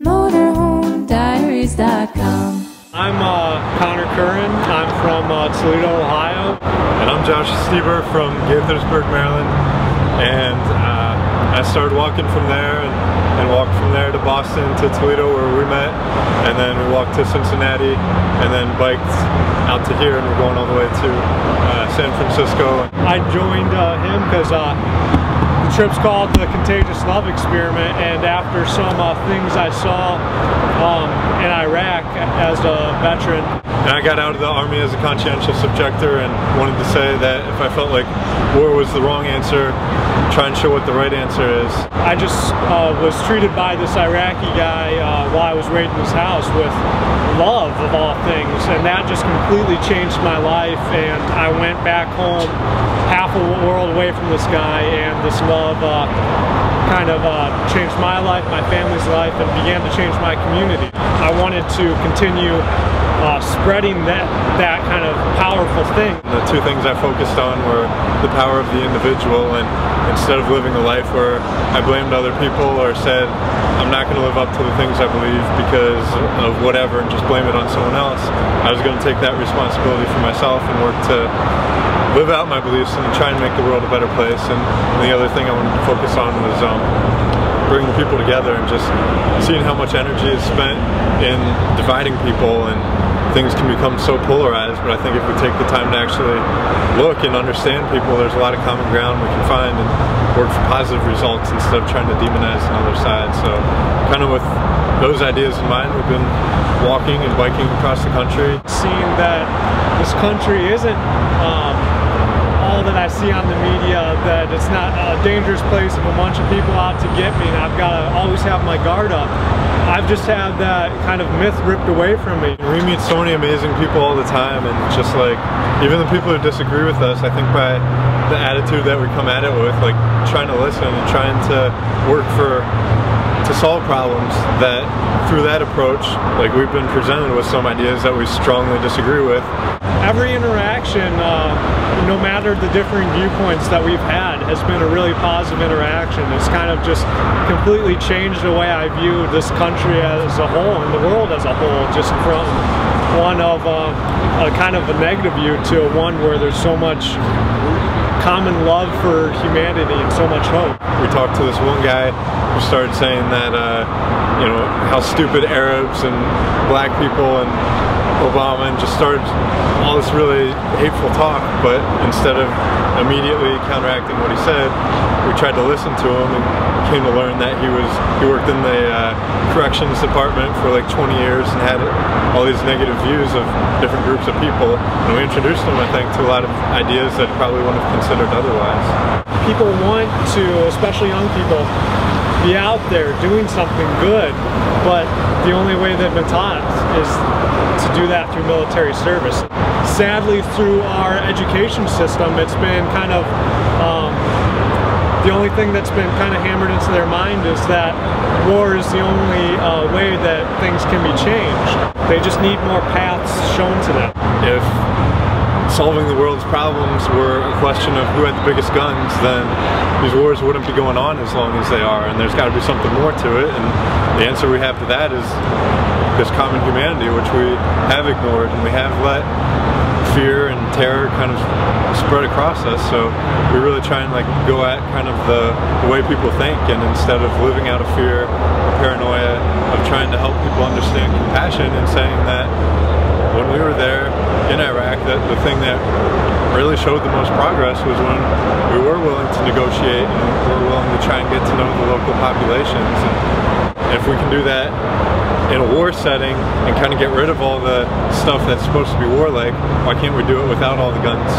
motorhomediaries.com. I'm Connor Curran. I'm from Toledo, Ohio. And I'm Josh Stieber from Gaithersburg, Maryland. And I started walking from there and walked from there to Boston to Toledo where we met. And then we walked to Cincinnati and then biked out to here, and we're going all the way to San Francisco. I joined him because the trip's called the Contagious Love Experiment, and after some things I saw in Iraq as a veteran. And I got out of the Army as a conscientious objector and wanted to say that if I felt like war was the wrong answer, try and show what the right answer is. I just was treated by this Iraqi guy while I was raiding his house with love of all things, and that just completely changed my life, and I went back home half a world away from this guy, and this love kind of changed my life, my family's life, and began to change my community. I wanted to continue spreading that kind of powerful thing. The two things I focused on were the power of the individual, and instead of living a life where I blamed other people or said I'm not going to live up to the things I believe because of whatever and just blame it on someone else, I was going to take that responsibility for myself and work to live out my beliefs and try and make the world a better place. And the other thing I wanted to focus on was bringing people together and just seeing how much energy is spent in dividing people, and things can become so polarized. But I think if we take the time to actually look and understand people, there's a lot of common ground we can find and work for positive results instead of trying to demonize another side. So kind of with those ideas in mind, we've been walking and biking across the country. Seeing that this country isn't all that I see on the media, that it's not a dangerous place of a bunch of people out to get me and I've got to always have my guard up. I've just had that kind of myth ripped away from me. We meet so many amazing people all the time, and just like, even the people who disagree with us, I think by the attitude that we come at it with, like trying to listen and trying to work to solve problems, that through that approach, like we've been presented with some ideas that we strongly disagree with. Every interaction, no matter the differing viewpoints that we've had, has been a really positive interaction. It's kind of just completely changed the way I view this country as a whole and the world as a whole, just from one of a kind of a negative view to one where there's so much common love for humanity and so much hope. We talked to this one guy who started saying that, you know, how stupid Arabs and black people and Obama, and just started all this really hateful talk. But instead of immediately counteracting what he said, we tried to listen to him and came to learn that he worked in the corrections department for like 20 years and had all these negative views of different groups of people, and we introduced him, I think, to a lot of ideas that he probably wouldn't have considered otherwise. People want to, especially young people, be out there doing something good, but the only way they've been taught is to do that through military service. Sadly, through our education system, it's been kind of the only thing that's been kind of hammered into their mind is that war is the only way that things can be changed. They just need more paths shown to them. If solving the world's problems were a question of who had the biggest guns, then these wars wouldn't be going on as long as they are, and there's got to be something more to it. And the answer we have to that is this common humanity, which we have ignored, and we have let fear and terror kind of spread across us. So we really try and like go at kind of the way people think, and instead of living out of fear or paranoia, of trying to help people understand compassion and saying that when we were there in Iraq, that the thing that really showed the most progress was when we were willing to negotiate and we were willing to try and get to know the local populations. And if we can do that in a war setting and kind of get rid of all the stuff that's supposed to be warlike, why can't we do it without all the guns?